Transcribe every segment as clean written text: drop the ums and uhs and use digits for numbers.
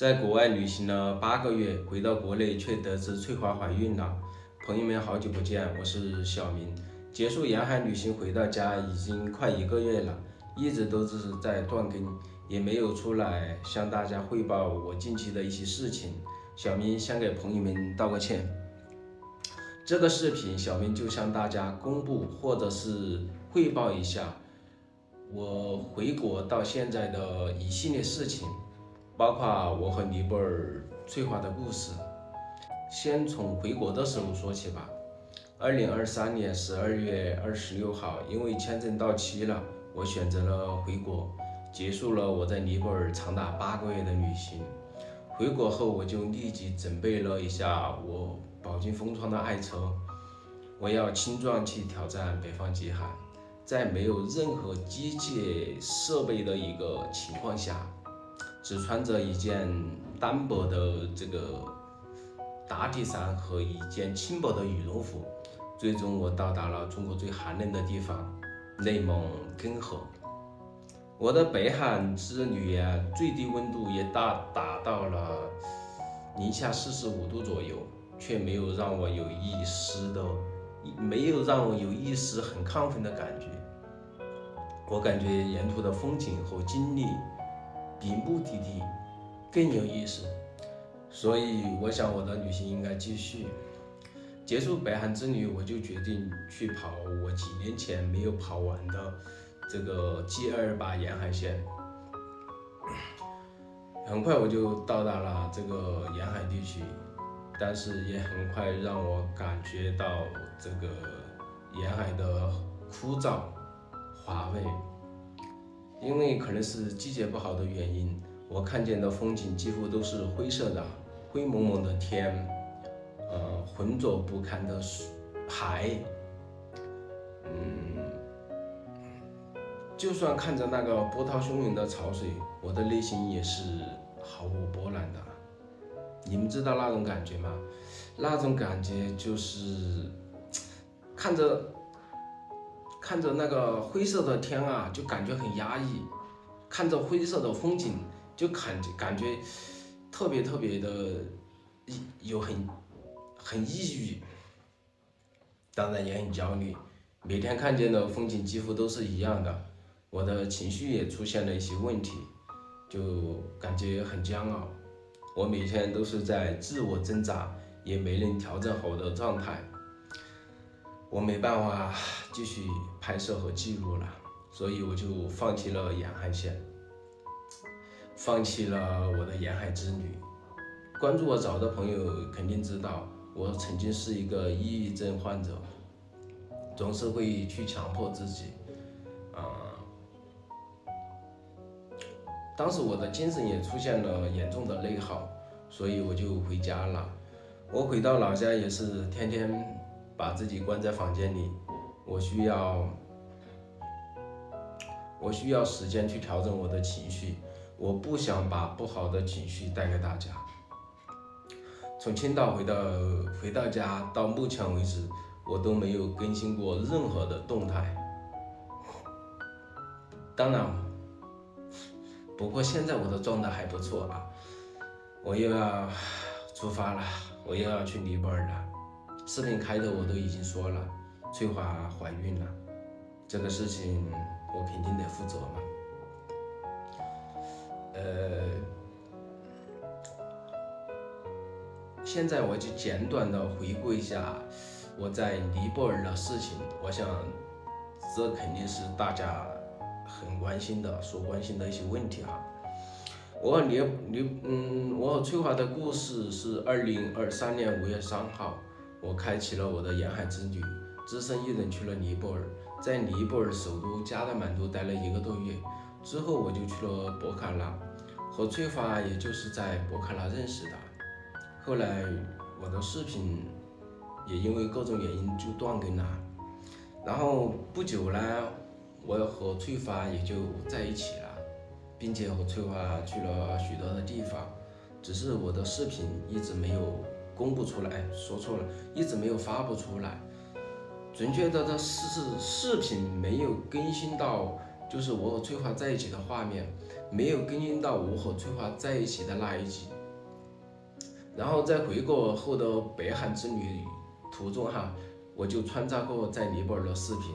在国外旅行了8个月，回到国内却得知翠华怀孕了。朋友们，好久不见，我是小明。结束沿海旅行回到家已经快1个月了，一直都是在断更，也没有出来向大家汇报我近期的一些事情。小明先给朋友们道个歉。这个视频，小明就向大家公布或者是汇报一下我回国到现在的一系列事情。包括我和尼泊尔翠华的故事。先从回国的时候说起吧。2023年12月26号，因为签证到期了，我选择了回国，结束了我在尼泊尔长达8个月的旅行。回国后，我就立即准备了一下我饱经风霜的爱车，我要轻装去挑战北方极寒，在没有任何机械设备的一个情况下，只穿着一件单薄的打底衫和一件轻薄的羽绒服，最终我到达了中国最寒冷的地方——内蒙根河。我的北韩之旅最低温度也达到了零下45度左右，却没有让我有一丝很亢奋的感觉。我感觉沿途的风景和经历比目的地更有意思，所以我想我的旅行应该继续。结束北韩之旅，我就决定去跑我几年前没有跑完的这个 G228沿海线。很快我就到达了这个沿海地区，但是也很快让我感觉到这个沿海的枯燥乏味。因为可能是季节不好的原因，我看见的风景几乎都是灰色的，灰蒙蒙的天，浑浊不堪的海。就算看着那个波涛汹涌的潮水，我的内心也是毫无波澜的。你们知道那种感觉吗？那种感觉就是看着那个灰色的天啊，就感觉很压抑；看着灰色的风景，就感觉特别的很抑郁，当然也很焦虑。每天看见的风景几乎都是一样的，我的情绪也出现了一些问题，就感觉很煎熬。我每天都是在自我挣扎，也没能调整好我的状态。我没办法继续拍摄和记录了，所以我就放弃了沿海线，放弃了我的沿海之旅。关注我早的朋友肯定知道，我曾经是一个抑郁症患者，总是会去强迫自己。当时我的精神也出现了严重的内耗，所以我就回家了。我回到老家也是天天把自己关在房间里，我需要时间去调整我的情绪，我不想把不好的情绪带给大家。从青岛回到家到目前为止，我都没有更新过任何的动态。当然，不过现在我的状态还不错啊，我又要出发了，我又要去尼泊尔了。视频开头我都已经说了，翠华怀孕了，这个事情我肯定得负责嘛。现在我就简短的回顾一下我在尼泊尔的事情，我想这肯定是大家很关心的、所关心的一些问题哈。我和翠华的故事是2023年5月3号，我开启了我的沿海之旅，只身一人去了尼泊尔，在尼泊尔首都加德满都待了1个多月，之后我就去了博卡拉，和翠华也就是在博卡拉认识的。后来我的视频也因为各种原因就断更了，然后不久呢，我和翠华也就在一起了，并且和翠华去了许多的地方，只是我的视频一直没有公布出来，说错了，一直没有发布出来。准确的是视频没有更新到就是我和翠华在一起的画面，没有跟进到我和翠花在一起的那一集。然后在回国后的北韩之旅途中哈，我就穿插过在尼泊尔的视频，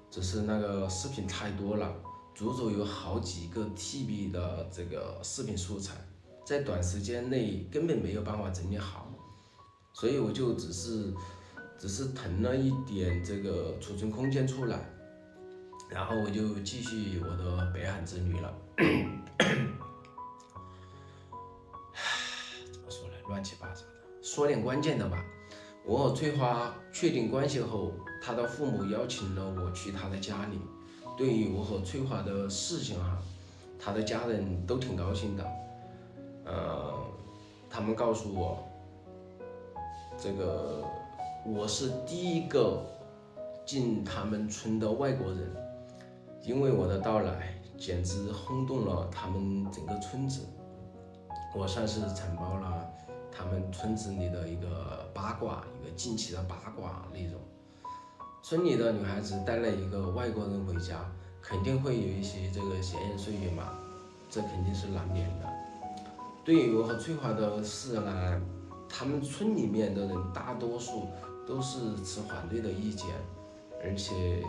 只是那个视频太多了，足足有好几个 TB 的这个视频素材，在短时间内根本没有办法整理好，所以我就只是腾了一点这个储存空间出来，然后我就继续我的北韩之旅了。怎么说呢？乱七八糟的。说点关键的吧。我和翠花确定关系后，她的父母邀请了我去她的家里。对于我和翠花的事情哈，她的家人都挺高兴的。他们告诉我，这个我是第一个进他们村的外国人，因为我的到来简直轰动了他们整个村子。我算是承包了他们村子里的一个八卦，一个近期的八卦内容。村里的女孩子带了一个外国人回家，肯定会有一些这个闲言碎语嘛，这肯定是难免的。对于我和翠花的事呢，他们村里面的人大多数都是持反对的意见，而且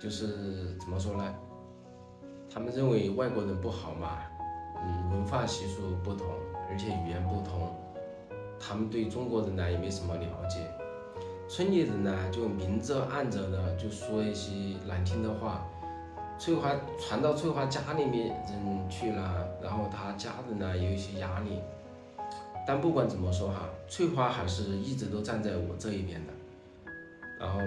就是怎么说呢？他们认为外国人不好嘛，文化习俗不同，而且语言不同，他们对中国人呢也没什么了解。村里人呢就明着暗着的就说一些难听的话，翠花传到翠花家里面人去了，然后她家人呢也有一些压力。但不管怎么说哈，翠花还是一直都站在我这一边的。然后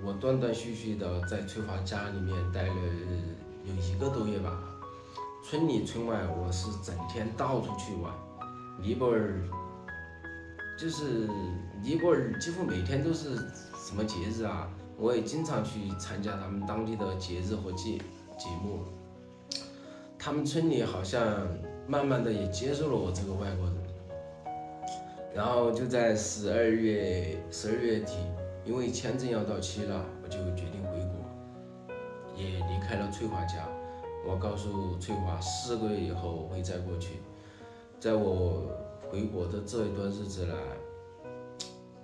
我断断续续的在翠花家里面待了有1个多月吧，村里村外我是整天到处去玩。尼泊尔几乎每天都是什么节日啊，我也经常去参加他们当地的节日和节目。他们村里好像慢慢的也接受了我这个外国人。然后就在12月底，因为签证要到期了，我就决定回国，也离开了翠花家。我告诉翠花4个月以后会再过去。在我回国的这一段日子呢，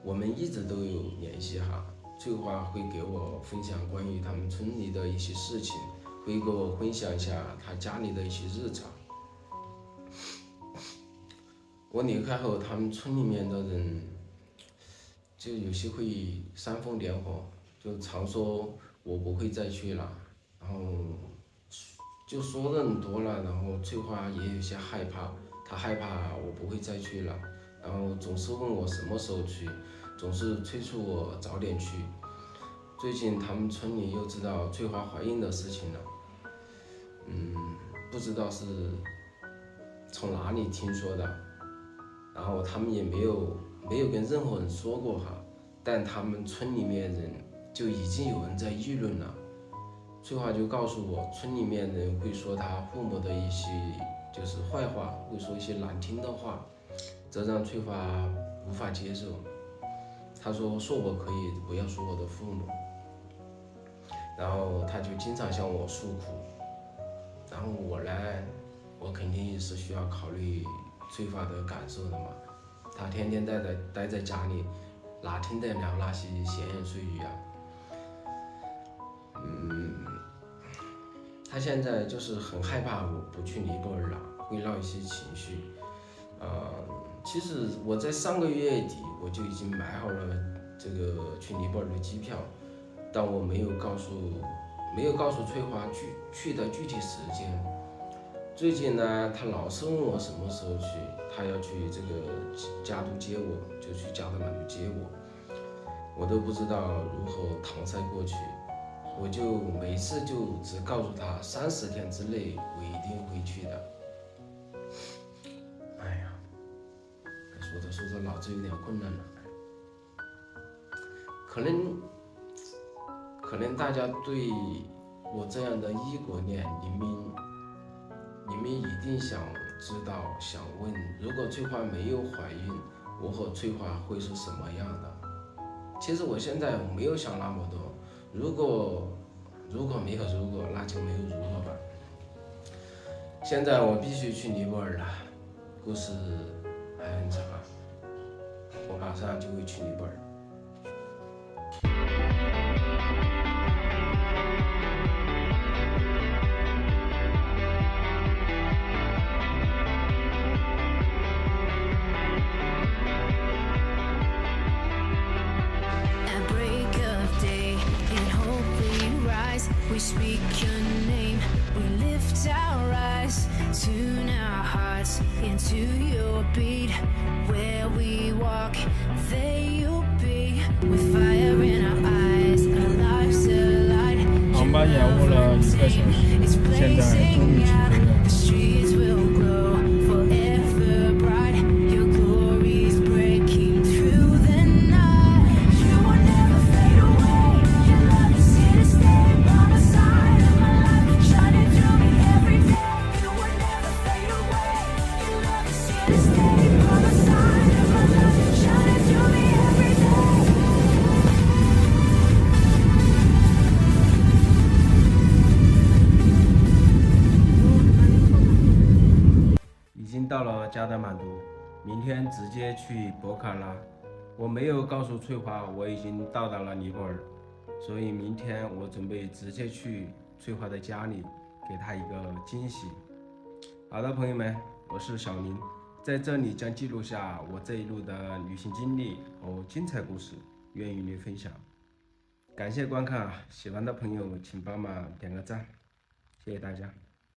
我们一直都有联系哈。翠花会给我分享关于他们村里的一些事情，会给我分享一下他家里的一些日常。我离开后，他们村里面的人就有些会煽风点火，就常说我不会再去了，然后就说的很多了，然后翠花也有些害怕，她害怕我不会再去了，然后总是问我什么时候去，总是催促我早点去。最近他们村里又知道翠花怀孕的事情了，不知道是从哪里听说的，然后他们也没有跟任何人说过哈，但他们村里面人就已经有人在议论了。翠花就告诉我，村里面人会说他父母的一些就是坏话，会说一些难听的话，这让翠花无法接受。他说我可以，不要说我的父母。然后他就经常向我诉苦，然后我呢，我肯定也是需要考虑翠花的感受的嘛。他天天待在家里，哪听得了那些闲言碎语啊？他现在就是很害怕我不去尼泊尔了，会闹一些情绪。其实我在上个月底我就已经买好了这个去尼泊尔的机票，但我没有告诉翠花去的具体时间。最近呢，他老是问我什么时候去，他要去这个加都接我，就去加德满都接我，我都不知道如何搪塞过去。我就每次就只告诉他30天之内我一定会去的。哎呀，说着脑子有点混乱了。可能大家对我这样的异国恋，你们一定想知道，想问，如果翠花没有怀孕，我和翠花会是什么样的？其实我现在没有想那么多，如果如果没有如果，那就没有如何吧。现在我必须去尼泊尔了，故事还很长啊，我马上就会去尼泊尔。We speak your name, we lift our eyes, tune our hearts into your beat. Where we walk, there you'll be. With fire in our eyes, our lives alight. 航班延误了1个小时，现在终于起飞了。 The streets will glow forever bright. Your glory's breaking through the night. You will never fade away. Your love is here to stay. By the side of my life, shining through me every day. You will never fade away. Your love is here to stay. By the side of my life, shining through me every day. 已经到了加德满都，明天直接去博卡拉。我没有告诉翠华我已经到达了尼泊尔，所以明天我准备直接去翠华的家里，给她一个惊喜。好的，朋友们，我是小林，在这里将记录下我这一路的旅行经历和精彩故事，愿与您分享。感谢观看，喜欢的朋友请帮忙点个赞，谢谢大家。